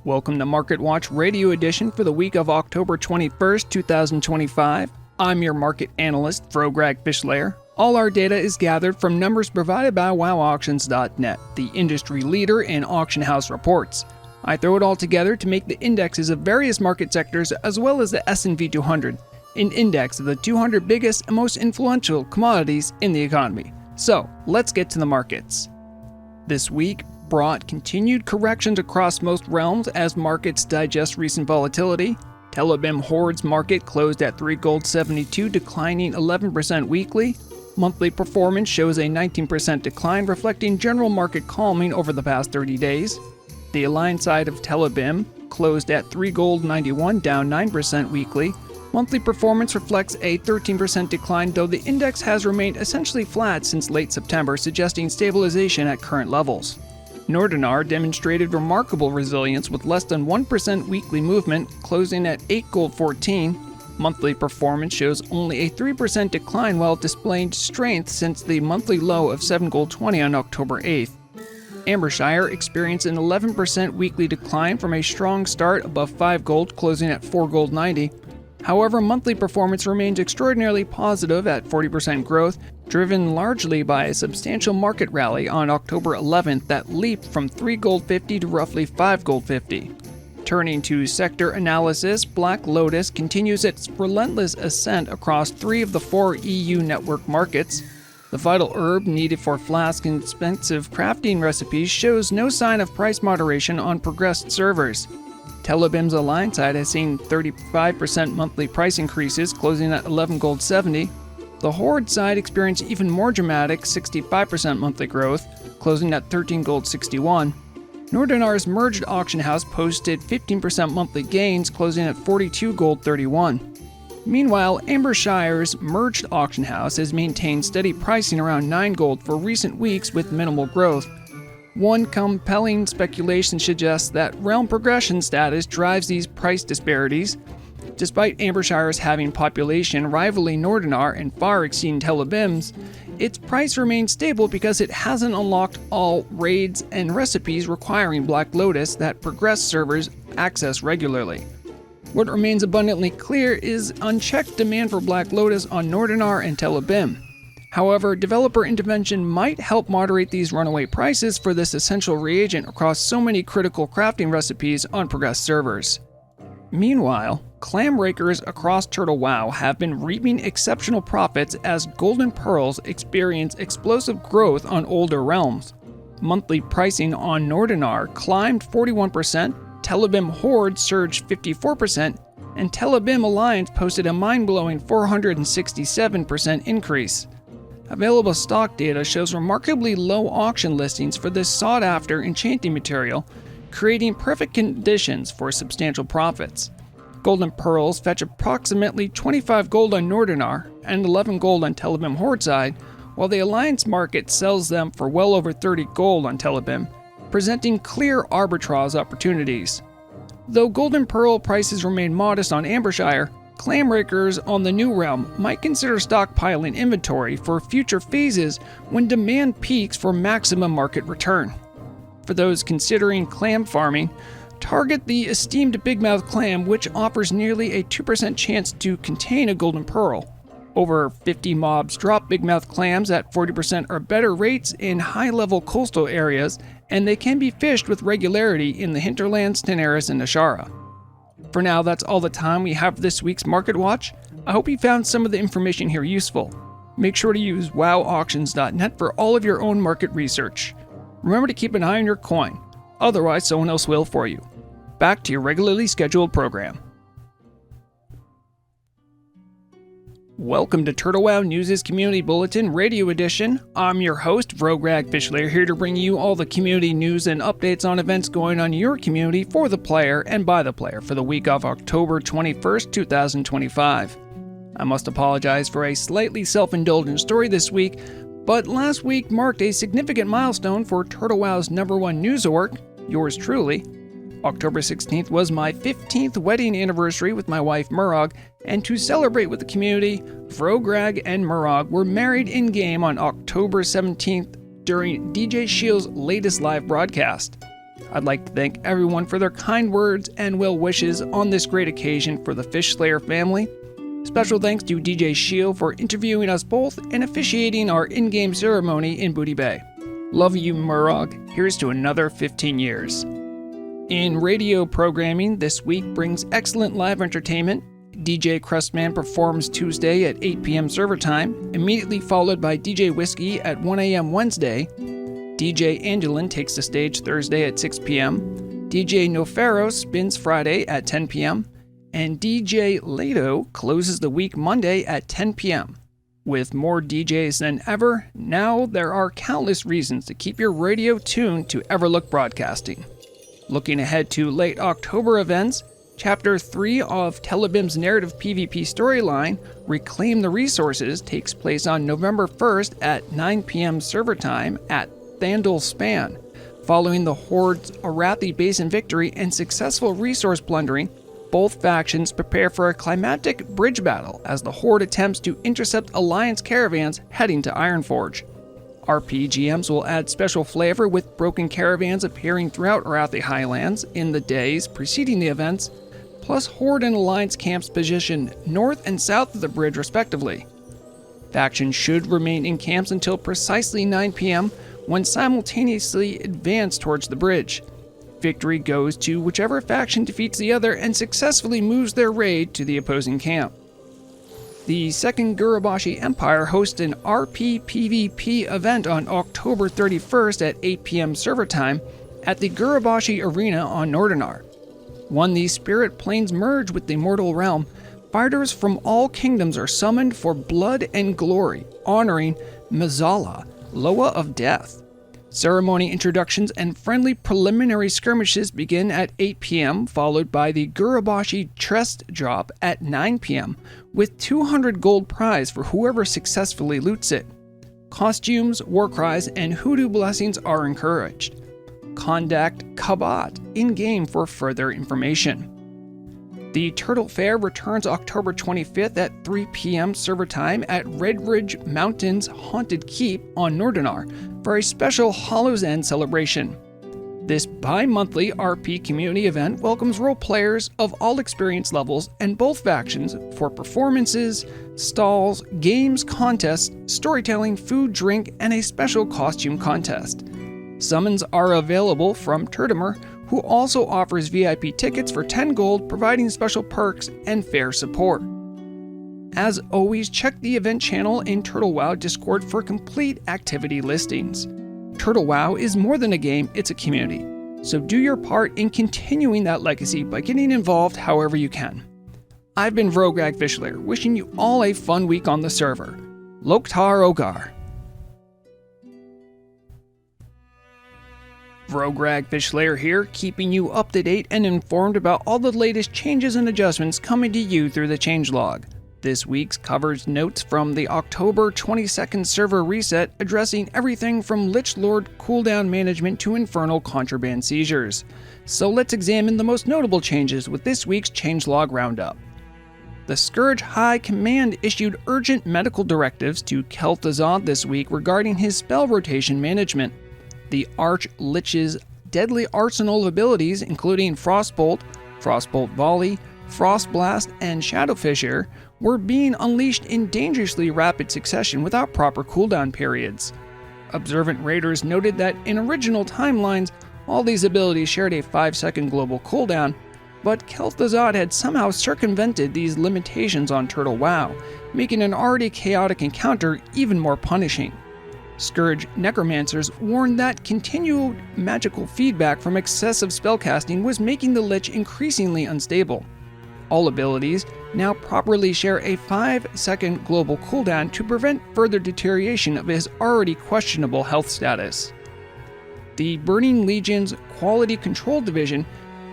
Welcome to Market Watch Radio Edition for the week of October 21st, 2025. I'm your market analyst, Vrograg Fishslayer. All our data is gathered from numbers provided by WowAuctions.net, the industry leader in auction house reports. I throw it all together to make the indexes of various market sectors as well as the S&P 200, an index of the 200 biggest and most influential commodities in the economy. So, let's get to the markets. This week brought continued corrections across most realms as markets digest recent volatility. Telebim Horde's market closed at $3.72, declining 11% weekly. Monthly performance shows a 19% decline, reflecting general market calming over the past 30 days. The aligned side of Telebim closed at $3.91, down 9% weekly. Monthly performance reflects a 13% decline, though the index has remained essentially flat since late September, suggesting stabilization at current levels. Nordinar demonstrated remarkable resilience with less than 1% weekly movement, closing at $8.14. Monthly performance shows only a 3% decline while displaying strength since the monthly low of $7.20 on October 8th. Amershire experienced an 11% weekly decline from a strong start above 5 gold, closing at $4.90. However, monthly performance remains extraordinarily positive at 40% growth, driven largely by a substantial market rally on October 11th that leaped from $3.50 to roughly $5.50. Turning to sector analysis, Black Lotus continues its relentless ascent across 3 of the 4 EU network markets. The vital herb needed for flask and expensive crafting recipes shows no sign of price moderation on progressed servers. Telebim's aligned side has seen 35% monthly price increases, closing at $11.70. The Horde side experienced even more dramatic 65% monthly growth, closing at $13.61. Nordinar's merged auction house posted 15% monthly gains, closing at $42.31. Meanwhile, Amershire's merged auction house has maintained steady pricing around 9 gold for recent weeks with minimal growth. One compelling speculation suggests that realm progression status drives these price disparities. Despite Amershire's having population rivaling Nordinar and far exceeding Telebim's, its price remains stable because it hasn't unlocked all raids and recipes requiring Black Lotus that progressed servers access regularly. What remains abundantly clear is unchecked demand for Black Lotus on Nordinar and Telebim. However, developer intervention might help moderate these runaway prices for this essential reagent across so many critical crafting recipes on progressed servers. Meanwhile, clam rakers across Turtle WoW have been reaping exceptional profits as golden pearls experience explosive growth on older realms. Monthly pricing on Nordinar climbed 41%, Telebim Horde surged 54%, and Telebim Alliance posted a mind-blowing 467% increase. Available stock data shows remarkably low auction listings for this sought-after enchanting material, creating perfect conditions for substantial profits. Golden pearls fetch approximately 25 gold on Nordinar and 11 gold on Telebim Horde side, while the Alliance market sells them for well over 30 gold on Telebim, presenting clear arbitrage opportunities. Though golden pearl prices remain modest on Amershire, clam rakers on the new realm might consider stockpiling inventory for future phases when demand peaks for maximum market return. For those considering clam farming, target the esteemed bigmouth clam, which offers nearly a 2% chance to contain a golden pearl. Over 50 mobs drop bigmouth clams at 40% or better rates in high-level coastal areas, and they can be fished with regularity in the hinterlands, Teneris, and Ashara. For now, that's all the time we have for this week's Market Watch. I hope you found some of the information here useful. Make sure to use WowAuctions.net for all of your own market research. Remember to keep an eye on your coin, otherwise someone else will for you. Back to your regularly scheduled program. Welcome to Turtle WoW News' Community Bulletin Radio Edition. I'm your host, Vrograg Fishslayer, here to bring you all the community news and updates on events going on in your community for the player and by the player for the week of October 21st, 2025. I must apologize for a slightly self-indulgent story this week, but last week marked a significant milestone for Turtle WoW's #1 news org, yours truly. October 16th was my 15th wedding anniversary with my wife Murrog, and to celebrate with the community, Vrograg and Murrog were married in-game on October 17th during DJ Shield's latest live broadcast. I'd like to thank everyone for their kind words and well wishes on this great occasion for the Fishslayer family. Special thanks to DJ Shield for interviewing us both and officiating our in-game ceremony in Booty Bay. Love you, Murrog. Here's to another 15 years. In radio programming, this week brings excellent live entertainment. DJ Crustman performs Tuesday at 8 p.m. server time, immediately followed by DJ Whiskey at 1 a.m. Wednesday. DJ Angelin takes the stage Thursday at 6 p.m. DJ Nofero spins Friday at 10 p.m. And DJ Lato closes the week Monday at 10 p.m. With more DJs than ever, now there are countless reasons to keep your radio tuned to Everlook Broadcasting. Looking ahead to late October events, Chapter 3 of Telebim's narrative PvP storyline, Reclaim the Resources, takes place on November 1st at 9 p.m. server time at Thandal Span. Following the Horde's Arathi Basin victory and successful resource plundering, both factions prepare for a climactic bridge battle as the Horde attempts to intercept Alliance caravans heading to Ironforge. RPGMs will add special flavor with broken caravans appearing throughout Arathi Highlands in the days preceding the events, plus Horde and Alliance camps positioned north and south of the bridge respectively. Factions should remain in camps until precisely 9 p.m. when simultaneously advance towards the bridge. Victory goes to whichever faction defeats the other and successfully moves their raid to the opposing camp. The Second Gurubashi Empire hosts an RP-PvP event on October 31st at 8 p.m. server time at the Gurubashi Arena on Nordinar. When the spirit planes merge with the mortal realm, fighters from all kingdoms are summoned for blood and glory, honoring Mazala, Loa of Death. Ceremony introductions and friendly preliminary skirmishes begin at 8 p.m., followed by the Gurubashi Chest Drop at 9 p.m., with 200 gold prize for whoever successfully loots it. Costumes, war cries, and hoodoo blessings are encouraged. Contact Kabat in-game for further information. The Turtle Fair returns October 25th at 3 p.m. server time at Red Ridge Mountains Haunted Keep on Nordinar for a special Hollow's End celebration. This bi-monthly RP community event welcomes role players of all experience levels and both factions for performances, stalls, games, contests, storytelling, food, drink, and a special costume contest. Summons are available from Turtimer, who also offers VIP tickets for 10 gold, providing special perks and fair support. As always, check the event channel in TurtleWow Discord for complete activity listings. TurtleWow is more than a game, it's a community. So do your part in continuing that legacy by getting involved however you can. I've been Vrograg Fishslayer, wishing you all a fun week on the server. Loktar Ogar. Vrograg Fishslayer here, keeping you up to date and informed about all the latest changes and adjustments coming to you through the changelog. This week's covers notes from the October 22nd server reset addressing everything from Lich Lord cooldown management to infernal contraband seizures. So let's examine the most notable changes with this week's changelog roundup. The Scourge High Command issued urgent medical directives to Kel'Thuzad this week regarding his spell rotation management. The Arch-Lich's deadly arsenal of abilities, including Frostbolt, Frostbolt Volley, Frost Blast, and Shadow Fissure, were being unleashed in dangerously rapid succession without proper cooldown periods. Observant raiders noted that in original timelines, all these abilities shared a 5-second global cooldown, but Kel'Thuzad had somehow circumvented these limitations on Turtle WoW, making an already chaotic encounter even more punishing. Scourge necromancers warned that continual magical feedback from excessive spellcasting was making the Lich increasingly unstable. All abilities now properly share a 5-second global cooldown to prevent further deterioration of his already questionable health status. The Burning Legion's Quality Control Division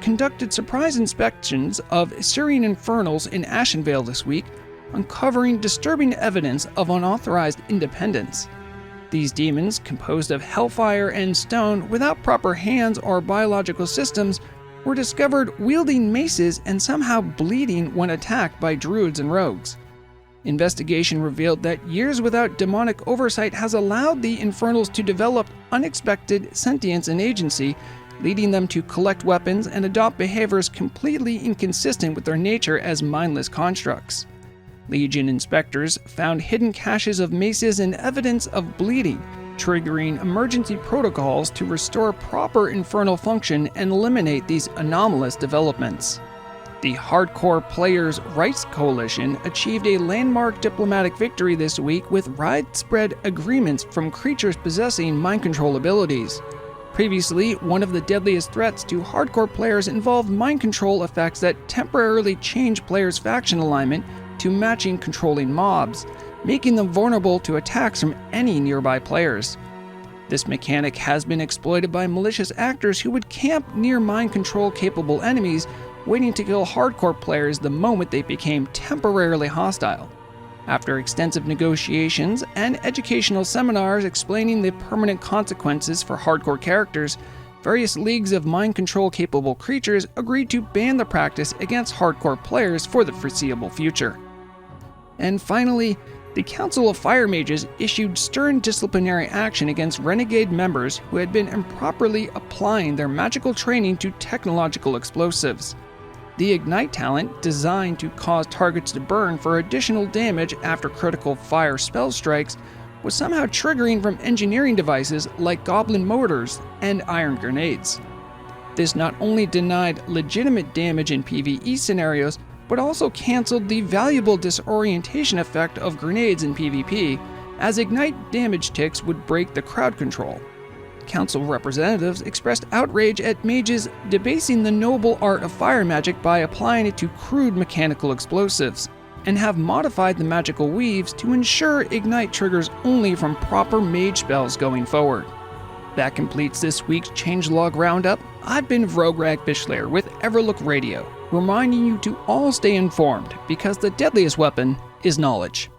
conducted surprise inspections of Syrian Infernals in Ashenvale this week, uncovering disturbing evidence of unauthorized independence. These demons, composed of hellfire and stone without proper hands or biological systems, were discovered wielding maces and somehow bleeding when attacked by druids and rogues. Investigation revealed that years without demonic oversight has allowed the Infernals to develop unexpected sentience and agency, leading them to collect weapons and adopt behaviors completely inconsistent with their nature as mindless constructs. Legion inspectors found hidden caches of maces and evidence of bleeding, triggering emergency protocols to restore proper infernal function and eliminate these anomalous developments. The Hardcore Players' Rights Coalition achieved a landmark diplomatic victory this week with widespread agreements from creatures possessing mind control abilities. Previously, one of the deadliest threats to hardcore players involved mind control effects that temporarily change players' faction alignment to matching controlling mobs, making them vulnerable to attacks from any nearby players. This mechanic has been exploited by malicious actors who would camp near mind control capable enemies, waiting to kill hardcore players the moment they became temporarily hostile. After extensive negotiations and educational seminars explaining the permanent consequences for hardcore characters, various leagues of mind control capable creatures agreed to ban the practice against hardcore players for the foreseeable future. And finally, the Council of Fire Mages issued stern disciplinary action against renegade members who had been improperly applying their magical training to technological explosives. The Ignite talent, designed to cause targets to burn for additional damage after critical fire spell strikes, was somehow triggering from engineering devices like goblin mortars and iron grenades. This not only denied legitimate damage in PvE scenarios, but also cancelled the valuable disorientation effect of grenades in PvP, as Ignite damage ticks would break the crowd control. Council representatives expressed outrage at mages debasing the noble art of fire magic by applying it to crude mechanical explosives, and have modified the magical weaves to ensure Ignite triggers only from proper mage spells going forward. That completes this week's changelog roundup. I've been Vrograg Fishslayer with Everlook Radio, reminding you to all stay informed because the deadliest weapon is knowledge.